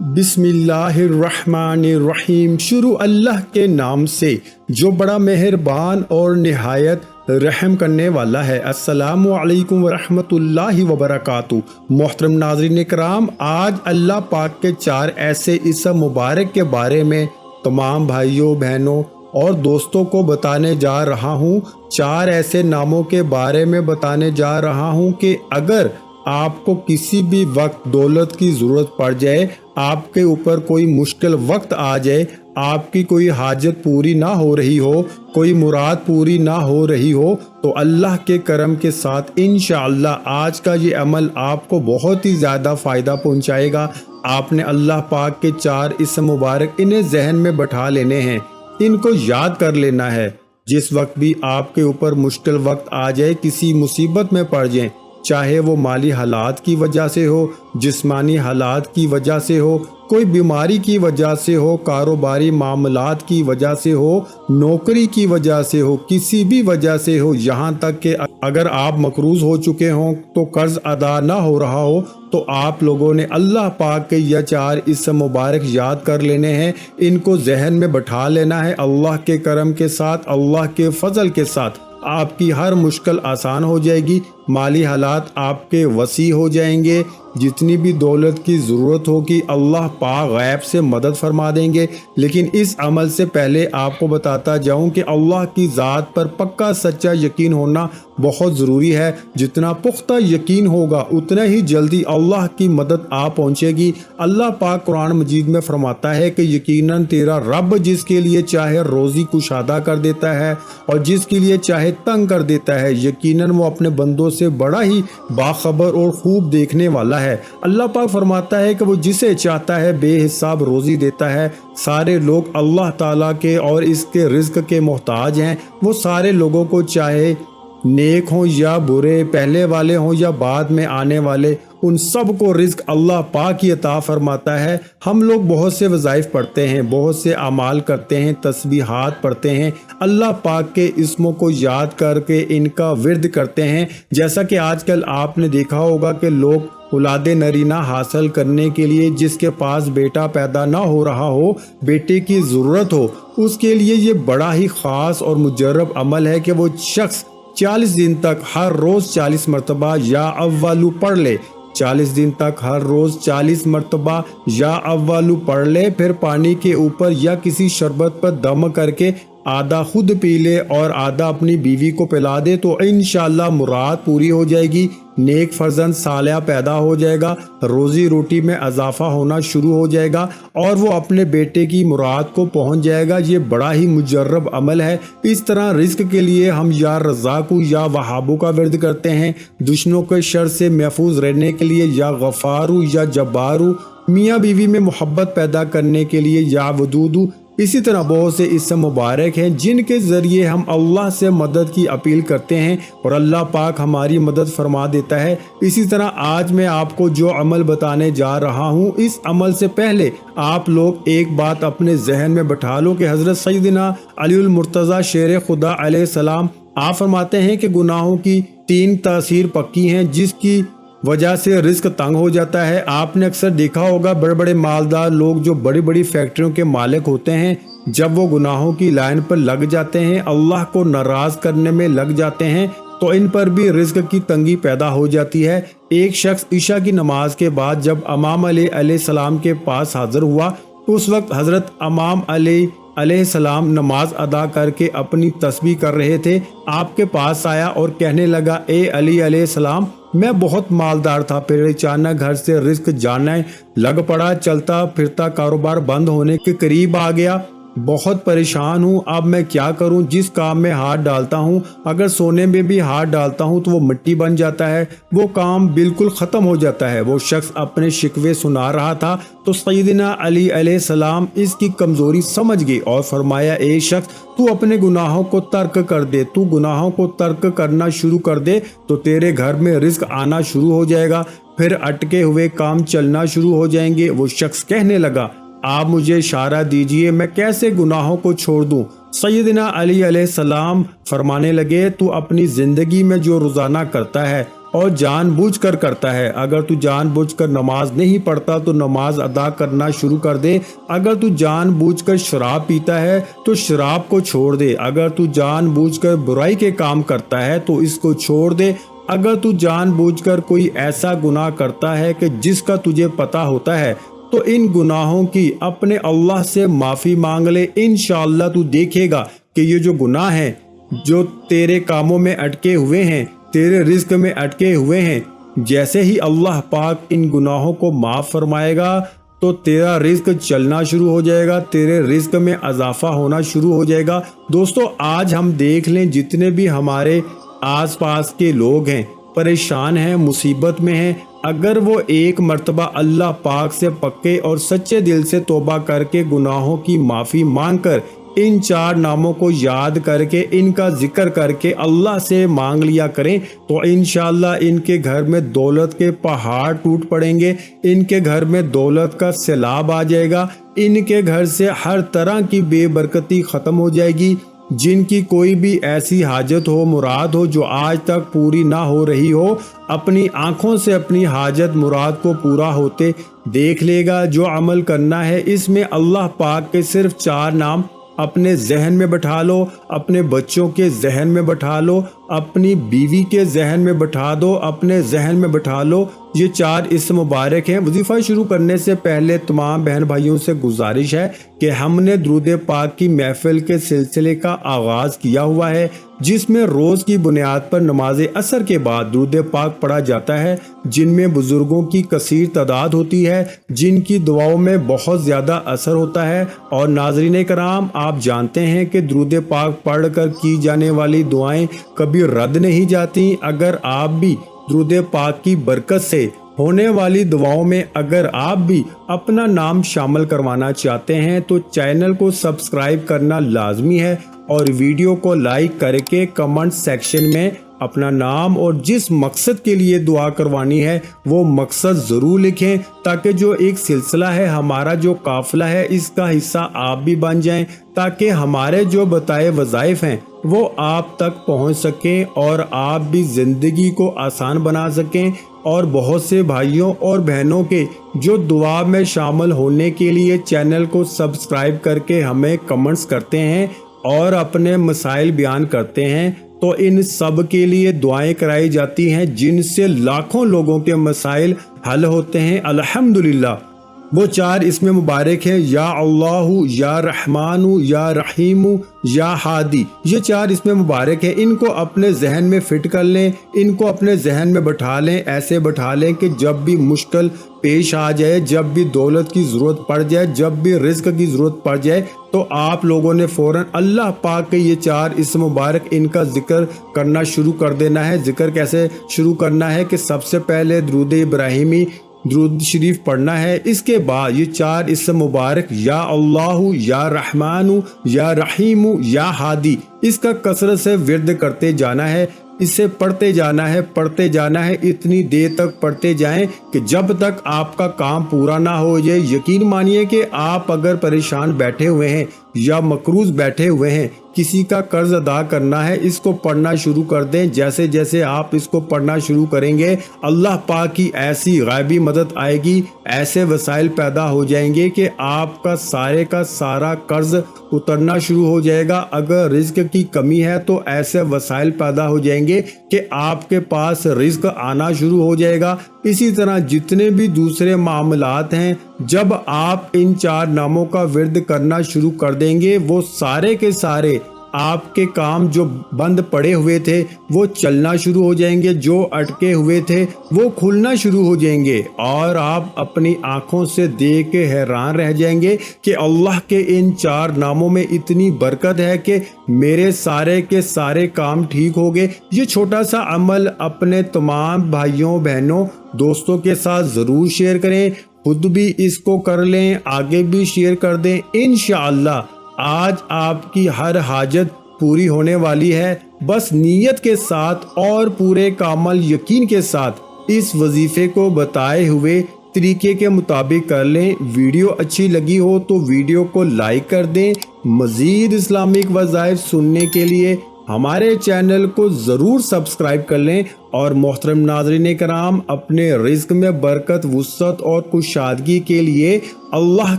बिस्मिल्लाहिर्रहमानिर्रहीम। शुरू अल्लाह के नाम से जो बड़ा मेहरबान और निहायत रहम करने वाला है। अस्सलामु अलैकुम वरहमतुल्लाहि वबरकातुहू। मोहतरम नाज़रीन कराम, आज अल्लाह पाक के 4 ऐसे इसम मुबारक के बारे में तमाम भाइयों बहनों और दोस्तों को बताने जा रहा हूँ। 4 ऐसे नामों के बारे में बताने जा रहा हूँ कि अगर आपको किसी भी वक्त दौलत की ज़रूरत पड़ जाए, आपके ऊपर कोई मुश्किल वक्त आ जाए, आपकी कोई हाजत पूरी ना हो रही हो, कोई मुराद पूरी ना हो रही हो, तो अल्लाह के करम के साथ इंशाअल्लाह आज का ये अमल आपको बहुत ही ज़्यादा फ़ायदा पहुंचाएगा। आपने अल्लाह पाक के 4 इसम मुबारक इन्हें जहन में बैठा लेने हैं, इनको याद कर लेना है। जिस वक्त भी आपके ऊपर मुश्किल वक्त आ जाए, किसी मुसीबत में पड़ जाए, चाहे वो माली हालात की वजह से हो, जिस्मानी हालात की वजह से हो, कोई बीमारी की वजह से हो, कारोबारी मामलात की वजह से हो, नौकरी की वजह से हो, किसी भी वजह से हो, यहाँ तक कि अगर आप मकरूज़ हो चुके हों तो कर्ज अदा ना हो रहा हो, तो आप लोगों ने अल्लाह पाक के यह 4 इसम मुबारक याद कर लेने हैं, इनको जहन में बैठा लेना है। अल्लाह के करम के साथ, अल्लाह के फजल के साथ आपकी हर मुश्किल आसान हो जाएगी, माली हालात आपके वसी हो जाएंगे, जितनी भी दौलत की ज़रूरत होगी अल्लाह पाक गैब से मदद फरमा देंगे। लेकिन इस अमल से पहले आपको बताता जाऊं कि अल्लाह की ज़ात पर पक्का सच्चा यकीन होना बहुत ज़रूरी है। जितना पुख्ता यकीन होगा उतना ही जल्दी अल्लाह की मदद आ पहुँचेगी। अल्लाह पाक कुरान मजीद में फरमाता है कि यकीनन तेरा रब जिसके लिए चाहे रोज़ी कुशादा कर देता है और जिसके लिए चाहे तंग कर देता है, यकीनन वो अपने बंदों से बड़ा ही बाखबर और खूब देखने वाला है। अल्लाह पाक फरमाता है कि वो जिसे चाहता है बेहिसाब रोज़ी देता है। सारे लोग अल्लाह ताला के और इसके रिज़्क के मोहताज हैं। वो सारे लोगों को चाहे नेक हों या बुरे, पहले वाले हों या बाद में आने वाले, उन सब को रिज़्क अल्लाह पाक ही अता फरमाता है। हम लोग बहुत से वज़ाइफ पढ़ते हैं, बहुत से अमाल करते हैं, तस्बीहात पढ़ते हैं, अल्लाह पाक के इस्मों को याद करके इनका विर्द करते हैं। जैसा कि आजकल आपने देखा होगा कि लोग औलाद नरीना हासिल करने के लिए, जिसके पास बेटा पैदा ना हो रहा हो, बेटे की ज़रूरत हो, उसके लिए ये बड़ा ही ख़ास और मुजर्रब अमल है कि वो शख्स 40 दिन तक हर रोज़ 40 मरतबा या अव्वलू पढ़ ले। 40 दिन तक हर रोज़ 40 मरतबा या अव्वलू पढ़ ले, फिर पानी के ऊपर या किसी शरबत पर दम करके आधा खुद पी ले और आधा अपनी बीवी को पिला दे, तो इंशाअल्लाह मुराद पूरी हो जाएगी, नेक फर्जंद सालिया पैदा हो जाएगा, रोज़ी रोटी में इजाफा होना शुरू हो जाएगा और वो अपने बेटे की मुराद को पहुंच जाएगा। ये बड़ा ही मुजर्रब अमल है। इस तरह रिज़्क के लिए हम या रज़ाकू या वहाबू का विर्द करते हैं, दुश्मनों के शर से महफूज रहने के लिए या गफ़ारू या जब्बारू, मियाँ बीवी में मोहब्बत पैदा करने के लिए या वदूदू। इसी तरह बहुत से इसम मुबारक हैं जिनके ज़रिए हम अल्लाह से मदद की अपील करते हैं और अल्लाह पाक हमारी मदद फरमा देता है। इसी तरह आज मैं आपको जो अमल बताने जा रहा हूँ, इस अमल से पहले आप लोग एक बात अपने जहन में बैठा लो कि हज़रत सैयदना अलीउल मुर्तज़ा शेर खुदा अलैहिस्सलाम आप फरमाते हैं कि गुनाहों की 3 तासीर पक्की हैं जिसकी वजह से रिस्क तंग हो जाता है। आपने अक्सर देखा होगा बड़े बड़े मालदार लोग जो बड़ी बड़ी फैक्ट्रियों के मालिक होते हैं, जब वो गुनाहों की लाइन पर लग जाते हैं, अल्लाह को नाराज़ करने में लग जाते हैं, तो इन पर भी रिस्क की तंगी पैदा हो जाती है। एक शख्स ईशा की नमाज के बाद जब इमाम अली अलैहिस्सलाम के पास हाजिर हुआ, उस वक्त हज़रत इमाम अली अलैहिस्सलाम नमाज अदा करके अपनी तस्बीह कर रहे थे। आपके पास आया और कहने लगा, ए अली अलैहिस्सलाम, मैं बहुत मालदार था, फिर अचानक घर से रिस्क जाने लग पड़ा, चलता फिरता कारोबार बंद होने के करीब आ गया, बहुत परेशान हूँ, अब मैं क्या करूँ। जिस काम में हाथ डालता हूँ, अगर सोने में भी हाथ डालता हूँ तो वो मिट्टी बन जाता है, वो काम बिल्कुल ख़त्म हो जाता है। वो शख्स अपने शिकवे सुना रहा था तो सैयदना अली अलैहिस्सलाम इसकी कमज़ोरी समझ गए और फरमाया, ए शख्स, तू अपने गुनाहों को तर्क कर दे, तू गुनाहों को तर्क करना शुरू कर दे तो तेरे घर में रिस्क आना शुरू हो जाएगा, फिर अटके हुए काम चलना शुरू हो जाएंगे। वो शख्स कहने लगा, आप मुझे इशारा दीजिए, मैं कैसे गुनाहों को छोड़ दूं। सैयदना अली अलैहिस्सलाम फरमाने लगे, तू अपनी ज़िंदगी में जो रोज़ाना करता है, और जानबूझकर करता है। अगर तू जानबूझकर नमाज नहीं पढ़ता तो नमाज अदा करना शुरू कर दे। अगर तू जानबूझकर शराब पीता है तो शराब को छोड़ दे। अगर तू जानबूझकर बुराई के काम करता है तो इसको छोड़ दे। अगर तू जानबूझकर कोई ऐसा गुनाह करता है कि जिसका तुझे पता होता है तो इन गुनाहों की अपने अल्लाह से माफ़ी मांग ले। इंशाअल्लाह तू देखेगा कि ये जो गुनाह हैं जो तेरे कामों में अटके हुए हैं, तेरे रिस्क में अटके हुए हैं, जैसे ही अल्लाह पाक इन गुनाहों को माफ़ फरमाएगा तो तेरा रिस्क चलना शुरू हो जाएगा, तेरे रिस्क में इजाफा होना शुरू हो जाएगा। दोस्तों, आज हम देख लें जितने भी हमारे आसपास के लोग हैं परेशान हैं, मुसीबत में हैं, अगर वो एक मर्तबा अल्लाह पाक से पक्के और सच्चे दिल से तौबा करके गुनाहों की माफ़ी मांगकर इन 4 नामों को याद करके इनका जिक्र करके अल्लाह से मांग लिया करें तो इंशाअल्लाह इनके घर में दौलत के पहाड़ टूट पड़ेंगे, इनके घर में दौलत का सैलाब आ जाएगा, इनके घर से हर तरह की बेबरकती ख़त्म हो जाएगी। जिनकी कोई भी ऐसी हाजत हो, मुराद हो जो आज तक पूरी ना हो रही हो, अपनी आंखों से अपनी हाजत मुराद को पूरा होते देख लेगा। जो अमल करना है इसमें अल्लाह पाक के सिर्फ 4 नाम अपने जहन में बैठा लो, अपने बच्चों के जहन में बैठा लो, अपनी बीवी के जहन में बैठा दो, अपने जहन में बैठा लो। ये 4 इस्म मुबारक हैं। वजीफ़ा शुरू करने से पहले तमाम बहन भाइयों से गुजारिश है कि हमने दुरूद पाक की महफिल के सिलसिले का आगाज़ किया हुआ है जिसमें रोज़ की बुनियाद पर नमाज असर के बाद दुरूद पाक पढ़ा जाता है, जिनमें बुज़ुर्गों की कसीर तादाद होती है, जिनकी दुआओं में बहुत ज़्यादा असर होता है। और नाज़रीन कराम, आप जानते हैं कि दुरूद पाक पढ़ कर की जाने वाली दुआएं कभी रद्द नहीं जाती। अगर आप भी दुरूद पाक की बरकत से होने वाली दुआओं में अगर आप भी अपना नाम शामिल करवाना चाहते हैं तो चैनल को सब्सक्राइब करना लाजमी है और वीडियो को लाइक करके कमेंट सेक्शन में अपना नाम और जिस मकसद के लिए दुआ करवानी है वो मकसद ज़रूर लिखें ताकि जो एक सिलसिला है, हमारा जो काफ़िला है, इसका हिस्सा आप भी बन जाएं ताकि हमारे जो बताए वज़ाइफ हैं वो आप तक पहुंच सकें और आप भी ज़िंदगी को आसान बना सकें। और बहुत से भाइयों और बहनों के जो दुआ में शामिल होने के लिए चैनल को सब्सक्राइब करके हमें कमेंट्स करते हैं और अपने मसाइल बयान करते हैं, तो इन सब के लिए दुआएं कराई जाती हैं जिनसे लाखों लोगों के मसाइल हल होते हैं अल्हम्दुलिल्लाह। वो 4 इसमें मुबारक है, या अल्लाहु, या रहमानु, या रहीमु, या हादी। ये 4 इसमें मुबारक है। इनको अपने जहन में फिट कर लें, इनको अपने जहन में बैठा लें, ऐसे बैठा लें कि जब भी मुश्किल पेश आ जाए, जब भी दौलत की ज़रूरत पड़ जाए, जब भी रिज़्क की ज़रूरत पड़ जाए तो आप लोगों ने फ़ौरन अल्लाह पाक के ये 4 इसम मुबारक इनका जिक्र करना शुरू कर देना है। जिक्र कैसे शुरू करना है कि सबसे पहले दुरूद इब्राहिमी दुरूद शरीफ पढ़ना है, इसके बाद ये 4 इसम मुबारक या अल्लाहु, या रहमानु, या रहीमु, या हादी, इसका कसरत से विर्द करते जाना है, इसे पढ़ते जाना है, पढ़ते जाना है, इतनी देर तक पढ़ते जाएं कि जब तक आपका काम पूरा ना हो जाए। यकीन मानिए कि आप अगर परेशान बैठे हुए हैं या मकरूज बैठे हुए हैं, किसी का कर्ज अदा करना है, इसको पढ़ना शुरू कर दें। जैसे जैसे आप इसको पढ़ना शुरू करेंगे अल्लाह पाक की ऐसी गायबी मदद आएगी, ऐसे वसाइल पैदा हो जाएंगे कि आपका सारे का सारा कर्ज उतरना शुरू हो जाएगा। अगर रिस्क की कमी है तो ऐसे वसाइल पैदा हो जाएंगे कि आपके पास रिस्क आना शुरू हो जाएगा। इसी तरह जितने भी दूसरे मामलात हैं, जब आप इन 4 नामों का विर्द करना शुरू कर देंगे वो सारे के सारे आपके काम जो बंद पड़े हुए थे वो चलना शुरू हो जाएंगे, जो अटके हुए थे वो खुलना शुरू हो जाएंगे और आप अपनी आंखों से देख के हैरान रह जाएंगे कि अल्लाह के इन 4 नामों में इतनी बरकत है कि मेरे सारे के सारे काम ठीक हो गए। ये छोटा सा अमल अपने तमाम भाइयों बहनों दोस्तों के साथ ज़रूर शेयर करें, खुद भी इसको कर लें, आगे भी शेयर कर दें। इंशाअल्लाह आज आपकी हर हाजत पूरी होने वाली है। बस नीयत के साथ और पूरे कामल यकीन के साथ इस वजीफे को बताए हुए तरीके के मुताबिक कर लें। वीडियो अच्छी लगी हो तो वीडियो को लाइक कर दें। मज़ीद इस्लामिक वज़ाइफ सुनने के लिए हमारे चैनल को ज़रूर सब्सक्राइब कर लें اور محترم ناظرین کرام، اپنے رزق میں برکت، وسعت اور کشادگی کے لیے اللہ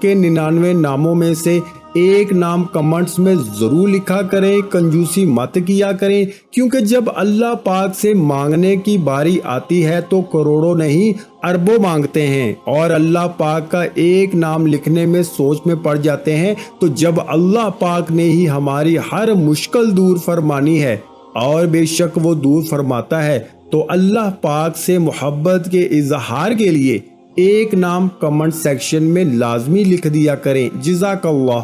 کے 99 ناموں میں سے ایک نام کمنٹس میں ضرور لکھا کریں، کنجوسی مت کیا کریں، کیونکہ جب اللہ پاک سے مانگنے کی باری آتی ہے تو کروڑوں نہیں اربوں مانگتے ہیں، اور اللہ پاک کا ایک نام لکھنے میں سوچ میں پڑ جاتے ہیں تو جب اللہ پاک نے ہی ہماری ہر مشکل دور فرمانی ہے، اور بے شک وہ دور فرماتا ہے، تو اللہ پاک سے محبت کے اظہار کے لیے ایک نام کمنٹ سیکشن میں لازمی لکھ دیا کریں۔ جزاک اللہ۔